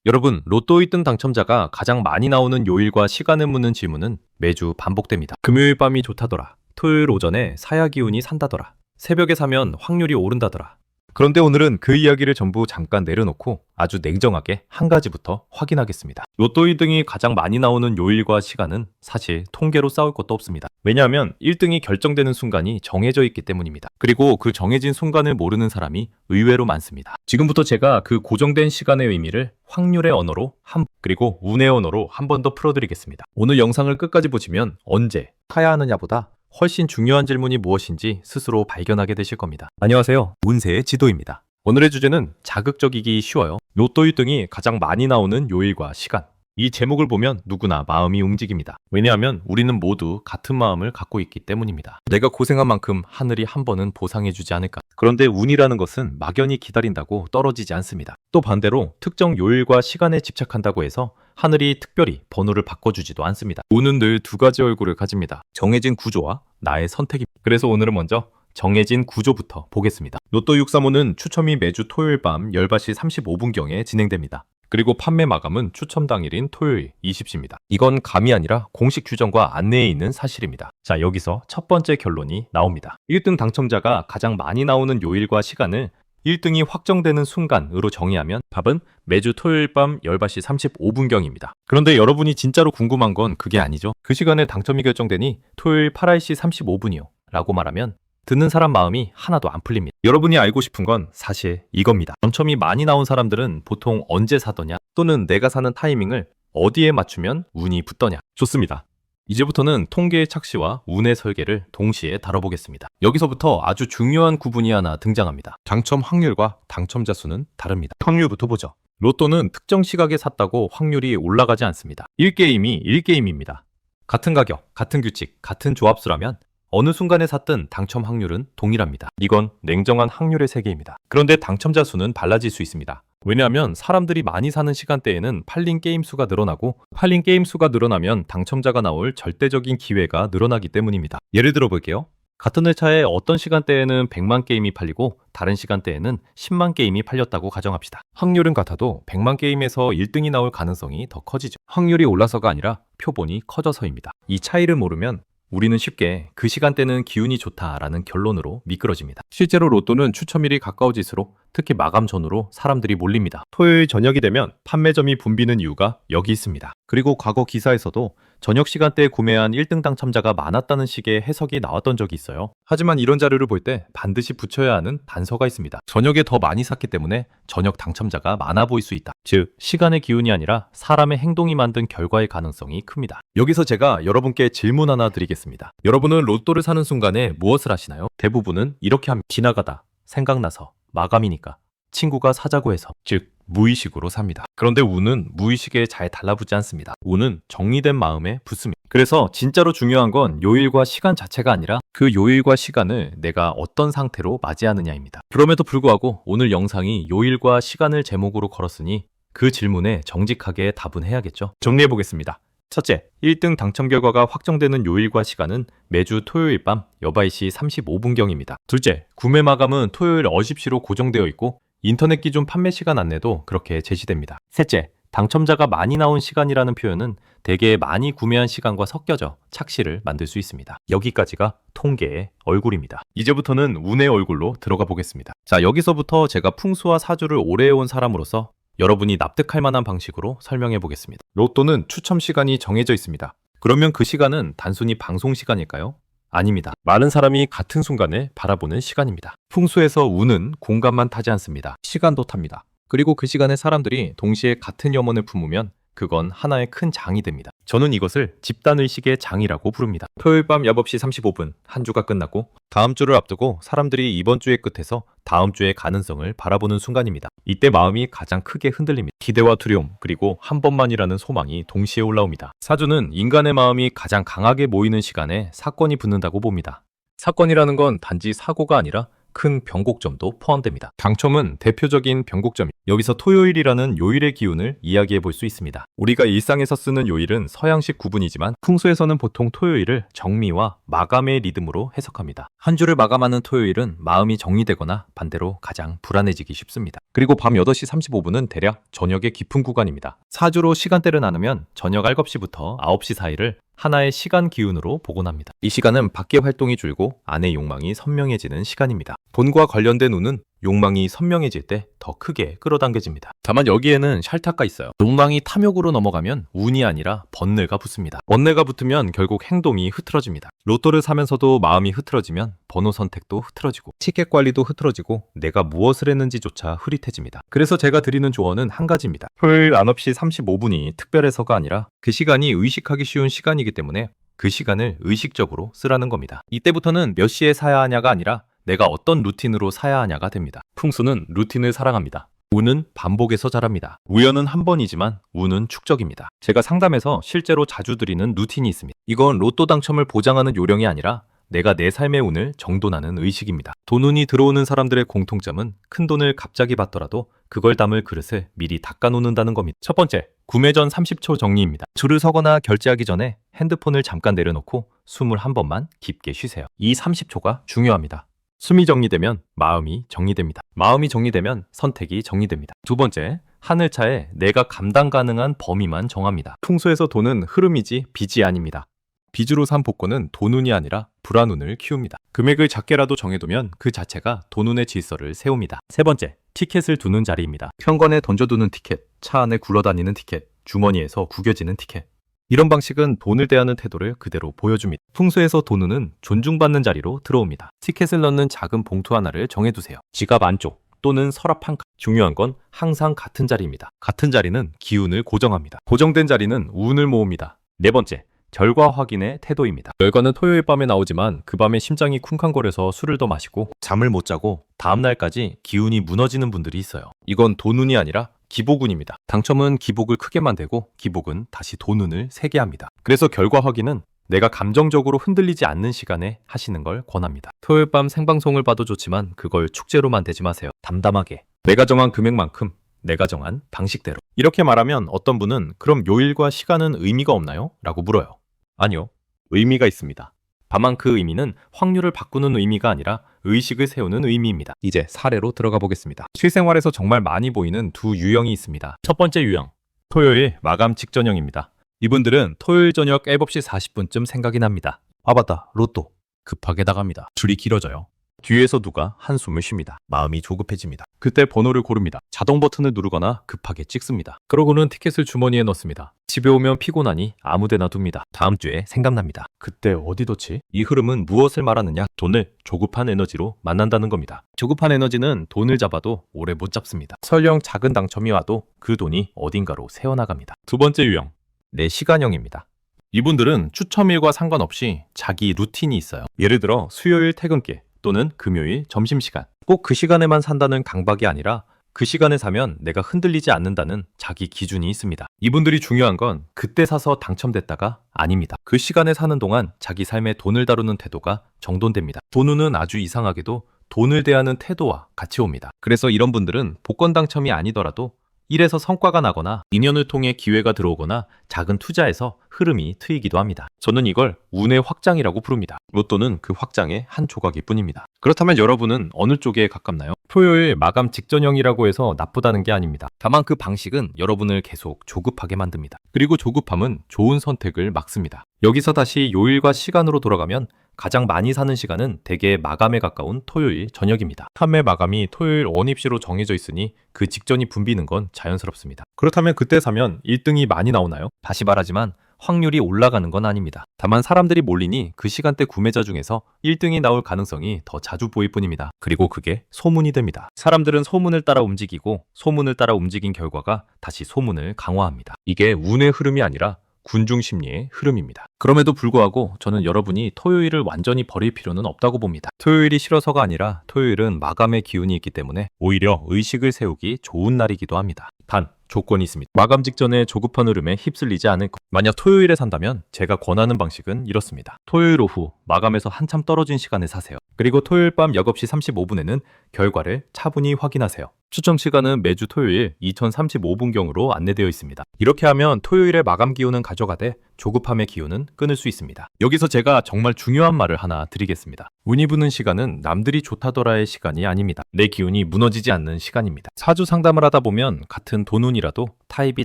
여러분, 로또 1등 당첨자가 가장 많이 나오는 요일과 시간을 묻는 질문은 매주 반복됩니다. 금요일 밤이 좋다더라. 토요일 오전에 사야 기운이 산다더라. 새벽에 사면 확률이 오른다더라. 그런데 오늘은 그 이야기를 전부 잠깐 내려놓고 아주 냉정하게 한 가지부터 확인하겠습니다. 로또 1등이 가장 많이 나오는 요일과 시간은 사실 통계로 싸울 것도 없습니다. 왜냐하면 1등이 결정되는 순간이 정해져 있기 때문입니다. 그리고 그 정해진 순간을 모르는 사람이 의외로 많습니다. 지금부터 제가 그 고정된 시간의 의미를 확률의 언어로 그리고 운의 언어로 한 번 더 풀어드리겠습니다. 오늘 영상을 끝까지 보시면 언제 사야 하느냐보다 훨씬 중요한 질문이 무엇인지 스스로 발견하게 되실 겁니다. 안녕하세요. 운세의 지도입니다. 오늘의 주제는 자극적이기 쉬워요. 로또 1등이 가장 많이 나오는 요일과 시간. 이 제목을 보면 누구나 마음이 움직입니다. 왜냐하면 우리는 모두 같은 마음을 갖고 있기 때문입니다. 내가 고생한 만큼 하늘이 한 번은 보상해주지 않을까. 그런데 운이라는 것은 막연히 기다린다고 떨어지지 않습니다. 또 반대로 특정 요일과 시간에 집착한다고 해서 하늘이 특별히 번호를 바꿔주지도 않습니다. 운은 늘 두 가지 얼굴을 가집니다. 정해진 구조와 나의 선택입니다. 그래서 오늘은 먼저 정해진 구조부터 보겠습니다. 로또 635는 추첨이 매주 토요일 밤 10시 35분경에 진행됩니다. 그리고 판매 마감은 추첨 당일인 토요일 20시입니다. 이건 감이 아니라 공식 규정과 안내에 있는 사실입니다. 자, 여기서 첫 번째 결론이 나옵니다. 1등 당첨자가 가장 많이 나오는 요일과 시간을 1등이 확정되는 순간으로 정의하면 답은 매주 토요일 밤 10시 35분경입니다. 그런데 여러분이 진짜로 궁금한 건 그게 아니죠. 그 시간에 당첨이 결정되니 토요일 8시 35분이요 라고 말하면 듣는 사람 마음이 하나도 안 풀립니다. 여러분이 알고 싶은 건 사실 이겁니다. 당첨이 많이 나온 사람들은 보통 언제 사더냐 또는 내가 사는 타이밍을 어디에 맞추면 운이 붙더냐. 좋습니다. 이제부터는 통계의 착시와 운의 설계를 동시에 다뤄보겠습니다. 여기서부터 아주 중요한 구분이 하나 등장합니다. 당첨 확률과 당첨자 수는 다릅니다. 확률부터 보죠. 로또는 특정 시각에 샀다고 확률이 올라가지 않습니다. 1게임이 1게임입니다. 같은 가격, 같은 규칙, 같은 조합수라면 어느 순간에 샀든 당첨 확률은 동일합니다. 이건 냉정한 확률의 세계입니다. 그런데 당첨자 수는 달라질 수 있습니다. 왜냐하면 사람들이 많이 사는 시간대에는 팔린 게임 수가 늘어나고 팔린 게임 수가 늘어나면 당첨자가 나올 절대적인 기회가 늘어나기 때문입니다. 예를 들어 볼게요. 같은 회차에 어떤 시간대에는 100만 게임이 팔리고 다른 시간대에는 10만 게임이 팔렸다고 가정합시다. 확률은 같아도 100만 게임에서 1등이 나올 가능성이 더 커지죠. 확률이 올라서가 아니라 표본이 커져서입니다. 이 차이를 모르면 우리는 쉽게 그 시간대는 기운이 좋다라는 결론으로 미끄러집니다. 실제로 로또는 추첨일이 가까워질수록 특히 마감 전후로 사람들이 몰립니다. 토요일 저녁이 되면 판매점이 붐비는 이유가 여기 있습니다. 그리고 과거 기사에서도 저녁 시간대에 구매한 1등 당첨자가 많았다는 식의 해석이 나왔던 적이 있어요. 하지만 이런 자료를 볼 때 반드시 붙여야 하는 단서가 있습니다. 저녁에 더 많이 샀기 때문에 저녁 당첨자가 많아 보일 수 있다. 즉, 시간의 기운이 아니라 사람의 행동이 만든 결과의 가능성이 큽니다. 여기서 제가 여러분께 질문 하나 드리겠습니다. 여러분은 로또를 사는 순간에 무엇을 하시나요? 대부분은 이렇게 합니다. 지나가다, 생각나서, 마감이니까, 친구가 사자고 해서, 즉 무의식으로 삽니다. 그런데 운은 무의식에 잘 달라붙지 않습니다. 운은 정리된 마음에 붙습니다. 그래서 진짜로 중요한 건 요일과 시간 자체가 아니라 그 요일과 시간을 내가 어떤 상태로 맞이하느냐입니다. 그럼에도 불구하고 오늘 영상이 요일과 시간을 제목으로 걸었으니 그 질문에 정직하게 답은 해야겠죠. 정리해보겠습니다. 첫째, 1등 당첨 결과가 확정되는 요일과 시간은 매주 토요일 밤 10시 35분경입니다. 둘째, 구매 마감은 토요일 10시로 고정되어 있고 인터넷 기준 판매 시간 안내도 그렇게 제시됩니다. 셋째, 당첨자가 많이 나온 시간이라는 표현은 대개 많이 구매한 시간과 섞여져 착시를 만들 수 있습니다. 여기까지가 통계의 얼굴입니다. 이제부터는 운의 얼굴로 들어가 보겠습니다. 자, 여기서부터 제가 풍수와 사주를 오래 해온 사람으로서 여러분이 납득할 만한 방식으로 설명해 보겠습니다. 로또는 추첨 시간이 정해져 있습니다. 그러면 그 시간은 단순히 방송 시간일까요? 아닙니다. 많은 사람이 같은 순간을 바라보는 시간입니다. 풍수에서 운은 공간만 타지 않습니다. 시간도 탑니다. 그리고 그 시간에 사람들이 동시에 같은 염원을 품으면 그건 하나의 큰 장이 됩니다. 저는 이것을 집단의식의 장이라고 부릅니다. 토요일 밤 8시 35분 한 주가 끝났고 다음 주를 앞두고 사람들이 이번 주의 끝에서 다음 주의 가능성을 바라보는 순간입니다. 이때 마음이 가장 크게 흔들립니다. 기대와 두려움 그리고 한 번만이라는 소망이 동시에 올라옵니다. 사주는 인간의 마음이 가장 강하게 모이는 시간에 사건이 붙는다고 봅니다. 사건이라는 건 단지 사고가 아니라 큰 변곡점도 포함됩니다. 당첨은 대표적인 변곡점이 여기서 토요일이라는 요일의 기운을 이야기해 볼 수 있습니다. 우리가 일상에서 쓰는 요일은 서양식 구분이지만 풍수에서는 보통 토요일을 정미와 마감의 리듬으로 해석합니다. 한 주를 마감하는 토요일은 마음이 정리되거나 반대로 가장 불안해지기 쉽습니다. 그리고 밤 8시 35분은 대략 저녁의 깊은 구간입니다. 사주로 시간대를 나누면 저녁 7시부터 9시 사이를 하나의 시간 기운으로 복원합니다. 이 시간은 밖의 활동이 줄고 안의 욕망이 선명해지는 시간입니다. 돈과 관련된 운은 욕망이 선명해질 때 더 크게 끌어당겨집니다. 다만 여기에는 샬타가 있어요. 욕망이 탐욕으로 넘어가면 운이 아니라 번뇌가 붙습니다. 번뇌가 붙으면 결국 행동이 흐트러집니다. 로또를 사면서도 마음이 흐트러지면 번호 선택도 흐트러지고 티켓 관리도 흐트러지고 내가 무엇을 했는지조차 흐릿해집니다. 그래서 제가 드리는 조언은 한 가지입니다. 토요일 9시 35분이 특별해서가 아니라 그 시간이 의식하기 쉬운 시간이기 때문에 그 시간을 의식적으로 쓰라는 겁니다. 이때부터는 몇 시에 사야 하냐가 아니라 내가 어떤 루틴으로 사야 하냐가 됩니다. 풍수는 루틴을 사랑합니다. 운은 반복에서 자랍니다. 우연은 한 번이지만 운은 축적입니다. 제가 상담에서 실제로 자주 드리는 루틴이 있습니다. 이건 로또 당첨을 보장하는 요령이 아니라 내가 내 삶의 운을 정돈하는 의식입니다. 돈운이 들어오는 사람들의 공통점은 큰 돈을 갑자기 받더라도 그걸 담을 그릇을 미리 닦아놓는다는 겁니다. 첫 번째, 구매 전 30초 정리입니다. 줄을 서거나 결제하기 전에 핸드폰을 잠깐 내려놓고 숨을 한 번만 깊게 쉬세요. 이 30초가 중요합니다. 숨이 정리되면 마음이 정리됩니다. 마음이 정리되면 선택이 정리됩니다. 두 번째, 하늘차에 내가 감당 가능한 범위만 정합니다. 풍수에서 돈은 흐름이지 빚이 아닙니다. 빚으로 산 복권은 돈운이 아니라 불안운을 키웁니다. 금액을 작게라도 정해두면 그 자체가 돈운의 질서를 세웁니다. 세 번째, 티켓을 두는 자리입니다. 현관에 던져두는 티켓, 차 안에 굴러다니는 티켓, 주머니에서 구겨지는 티켓. 이런 방식은 돈을 대하는 태도를 그대로 보여줍니다. 풍수에서 돈운은 존중받는 자리로 들어옵니다. 티켓을 넣는 작은 봉투 하나를 정해두세요. 지갑 안쪽 또는 서랍 한 칸. 중요한 건 항상 같은 자리입니다. 같은 자리는 기운을 고정합니다. 고정된 자리는 운을 모읍니다. 네 번째, 결과 확인의 태도입니다. 결과는 토요일 밤에 나오지만 그 밤에 심장이 쿵쾅거려서 술을 더 마시고 잠을 못 자고 다음날까지 기운이 무너지는 분들이 있어요. 이건 돈운이 아니라 기복운입니다. 당첨은 기복을 크게 만들고 기복은 다시 돈운을 세게 합니다. 그래서 결과 확인은 내가 감정적으로 흔들리지 않는 시간에 하시는 걸 권합니다. 토요일 밤 생방송을 봐도 좋지만 그걸 축제로 만들지 마세요. 담담하게 내가 정한 금액만큼 내가 정한 방식대로. 이렇게 말하면 어떤 분은 그럼 요일과 시간은 의미가 없나요? 라고 물어요. 아니요, 의미가 있습니다. 다만 그 의미는 확률을 바꾸는 의미가 아니라 의식을 세우는 의미입니다. 이제 사례로 들어가 보겠습니다. 실생활에서 정말 많이 보이는 두 유형이 있습니다. 첫 번째 유형, 토요일 마감 직전형입니다. 이분들은 토요일 저녁 7시 40분쯤 생각이 납니다. 아 맞다, 로또. 급하게 나갑니다. 줄이 길어져요. 뒤에서 누가 한숨을 쉽니다. 마음이 조급해집니다. 그때 번호를 고릅니다. 자동 버튼을 누르거나 급하게 찍습니다. 그러고는 티켓을 주머니에 넣습니다. 집에 오면 피곤하니 아무데나 둡니다. 다음 주에 생각납니다. 그때 어디 뒀지? 이 흐름은 무엇을 말하느냐? 돈을 조급한 에너지로 만난다는 겁니다. 조급한 에너지는 돈을 잡아도 오래 못 잡습니다. 설령 작은 당첨이 와도 그 돈이 어딘가로 새어나갑니다. 두 번째 유형, 내 시간형입니다. 이분들은 추첨일과 상관없이 자기 루틴이 있어요. 예를 들어 수요일 퇴근길 또는 금요일 점심시간. 꼭 그 시간에만 산다는 강박이 아니라 그 시간에 사면 내가 흔들리지 않는다는 자기 기준이 있습니다. 이분들이 중요한 건 그때 사서 당첨됐다가 아닙니다. 그 시간에 사는 동안 자기 삶에 돈을 다루는 태도가 정돈됩니다. 돈운은 아주 이상하게도 돈을 대하는 태도와 같이 옵니다. 그래서 이런 분들은 복권 당첨이 아니더라도 일에서 성과가 나거나 인연을 통해 기회가 들어오거나 작은 투자에서 흐름이 트이기도 합니다. 저는 이걸 운의 확장이라고 부릅니다. 로또는 그 확장의 한 조각일 뿐입니다. 그렇다면 여러분은 어느 쪽에 가깝나요? 토요일 마감 직전형이라고 해서 나쁘다는 게 아닙니다. 다만 그 방식은 여러분을 계속 조급하게 만듭니다. 그리고 조급함은 좋은 선택을 막습니다. 여기서 다시 요일과 시간으로 돌아가면 가장 많이 사는 시간은 대개 마감에 가까운 토요일 저녁입니다. 판매 마감이 토요일 원입시로 정해져 있으니 그 직전이 붐비는 건 자연스럽습니다. 그렇다면 그때 사면 1등이 많이 나오나요? 다시 말하지만 확률이 올라가는 건 아닙니다. 다만 사람들이 몰리니 그 시간대 구매자 중에서 1등이 나올 가능성이 더 자주 보일 뿐입니다. 그리고 그게 소문이 됩니다. 사람들은 소문을 따라 움직이고 소문을 따라 움직인 결과가 다시 소문을 강화합니다. 이게 운의 흐름이 아니라 군중 심리의 흐름입니다. 그럼에도 불구하고 저는 여러분이 토요일을 완전히 버릴 필요는 없다고 봅니다. 토요일이 싫어서가 아니라 토요일은 마감의 기운이 있기 때문에 오히려 의식을 세우기 좋은 날이기도 합니다. 단 조건이 있습니다. 마감 직전에 조급한 흐름에 휩쓸리지 않을 것. 만약 토요일에 산다면 제가 권하는 방식은 이렇습니다. 토요일 오후 마감에서 한참 떨어진 시간에 사세요. 그리고 토요일 밤 0시 35분에는 결과를 차분히 확인하세요. 추첨 시간은 매주 토요일 2035분경으로 안내되어 있습니다. 이렇게 하면 토요일에 마감 기운은 가져가되 조급함의 기운은 끊을 수 있습니다. 여기서 제가 정말 중요한 말을 하나 드리겠습니다. 운이 부는 시간은 남들이 좋다더라의 시간이 아닙니다. 내 기운이 무너지지 않는 시간입니다. 사주 상담을 하다 보면 같은 돈운이라도 타입이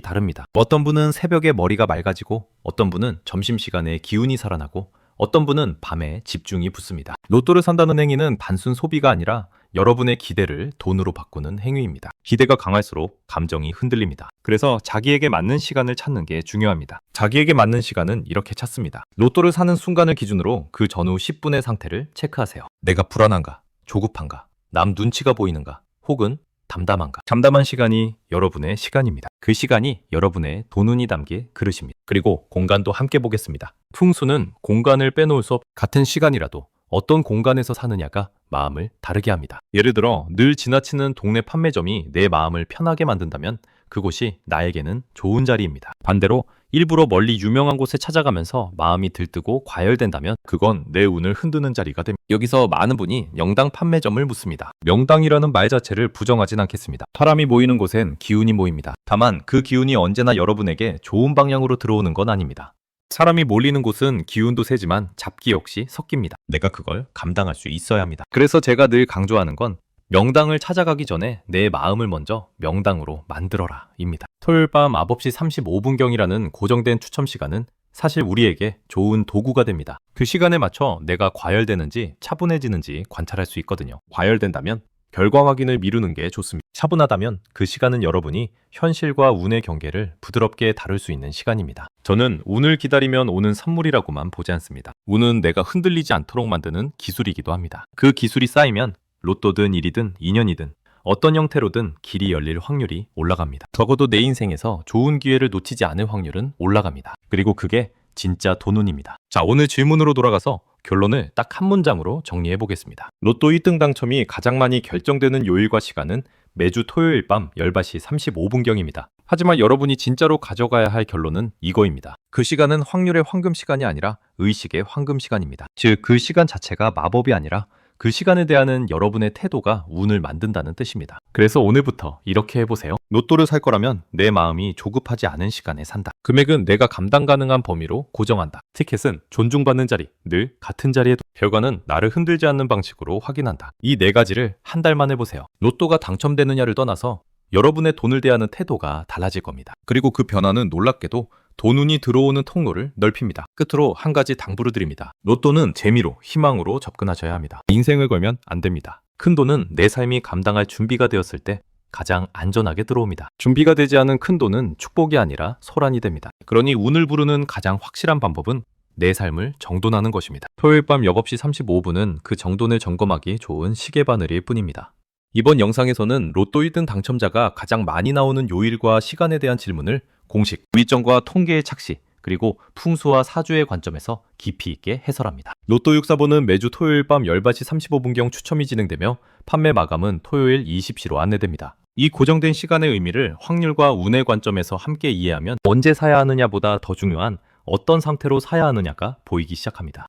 다릅니다. 어떤 분은 새벽에 머리가 맑아지고 어떤 분은 점심시간에 기운이 살아나고 어떤 분은 밤에 집중이 붙습니다. 로또를 산다는 행위는 단순 소비가 아니라 여러분의 기대를 돈으로 바꾸는 행위입니다. 기대가 강할수록 감정이 흔들립니다. 그래서 자기에게 맞는 시간을 찾는 게 중요합니다. 자기에게 맞는 시간은 이렇게 찾습니다. 로또를 사는 순간을 기준으로 그 전후 10분의 상태를 체크하세요. 내가 불안한가? 조급한가? 남 눈치가 보이는가? 혹은 담담한가? 담담한 시간이 여러분의 시간입니다. 그 시간이 여러분의 돈운이 담길 그릇입니다. 그리고 공간도 함께 보겠습니다. 풍수는 공간을 빼놓을 수 없, 같은 시간이라도 어떤 공간에서 사느냐가 마음을 다르게 합니다. 예를 들어 늘 지나치는 동네 판매점이 내 마음을 편하게 만든다면 그곳이 나에게는 좋은 자리입니다. 반대로 일부러 멀리 유명한 곳에 찾아가면서 마음이 들뜨고 과열된다면 그건 내 운을 흔드는 자리가 됩니다. 여기서 많은 분이 명당 판매점을 묻습니다. 명당이라는 말 자체를 부정하진 않겠습니다. 사람이 모이는 곳엔 기운이 모입니다. 다만 그 기운이 언제나 여러분에게 좋은 방향으로 들어오는 건 아닙니다. 사람이 몰리는 곳은 기운도 세지만 잡기 역시 섞입니다. 내가 그걸 감당할 수 있어야 합니다. 그래서 제가 늘 강조하는 건 명당을 찾아가기 전에 내 마음을 먼저 명당으로 만들어라 입니다. 토요일 밤 9시 35분경이라는 고정된 추첨 시간은 사실 우리에게 좋은 도구가 됩니다. 그 시간에 맞춰 내가 과열되는지 차분해지는지 관찰할 수 있거든요. 과열된다면 결과 확인을 미루는 게 좋습니다. 차분하다면 그 시간은 여러분이 현실과 운의 경계를 부드럽게 다룰 수 있는 시간입니다. 저는 운을 기다리면 오는 선물이라고만 보지 않습니다. 운은 내가 흔들리지 않도록 만드는 기술이기도 합니다. 그 기술이 쌓이면 로또든 일이든 인연이든 어떤 형태로든 길이 열릴 확률이 올라갑니다. 적어도 내 인생에서 좋은 기회를 놓치지 않을 확률은 올라갑니다. 그리고 그게 진짜 돈운입니다. 자, 오늘 질문으로 돌아가서 결론을 딱 한 문장으로 정리해 보겠습니다. 로또 1등 당첨이 가장 많이 결정되는 요일과 시간은 매주 토요일 밤 10시 35분경입니다. 하지만 여러분이 진짜로 가져가야 할 결론은 이거입니다. 그 시간은 확률의 황금 시간이 아니라 의식의 황금 시간입니다. 즉, 그 시간 자체가 마법이 아니라 그 시간에 대한 여러분의 태도가 운을 만든다는 뜻입니다. 그래서 오늘부터 이렇게 해보세요. 로또를 살 거라면 내 마음이 조급하지 않은 시간에 산다. 금액은 내가 감당 가능한 범위로 고정한다. 티켓은 존중받는 자리, 늘 같은 자리에 결과는 나를 흔들지 않는 방식으로 확인한다. 이 네 가지를 한 달만 해보세요. 로또가 당첨되느냐를 떠나서 여러분의 돈을 대하는 태도가 달라질 겁니다. 그리고 그 변화는 놀랍게도 돈운이 들어오는 통로를 넓힙니다. 끝으로 한 가지 당부를 드립니다. 로또는 재미로, 희망으로 접근하셔야 합니다. 인생을 걸면 안 됩니다. 큰 돈은 내 삶이 감당할 준비가 되었을 때 가장 안전하게 들어옵니다. 준비가 되지 않은 큰 돈은 축복이 아니라 소란이 됩니다. 그러니 운을 부르는 가장 확실한 방법은 내 삶을 정돈하는 것입니다. 토요일 밤 0시 35분은 그 정돈을 점검하기 좋은 시계바늘일 뿐입니다. 이번 영상에서는 로또 1등 당첨자가 가장 많이 나오는 요일과 시간에 대한 질문을 공식, 위점과 통계의 착시, 그리고 풍수와 사주의 관점에서 깊이 있게 해설합니다. 로또 6사본은 매주 토요일 밤 10시 35분경 추첨이 진행되며 판매 마감은 토요일 20시로 안내됩니다. 이 고정된 시간의 의미를 확률과 운의 관점에서 함께 이해하면 언제 사야 하느냐보다 더 중요한 어떤 상태로 사야 하느냐가 보이기 시작합니다.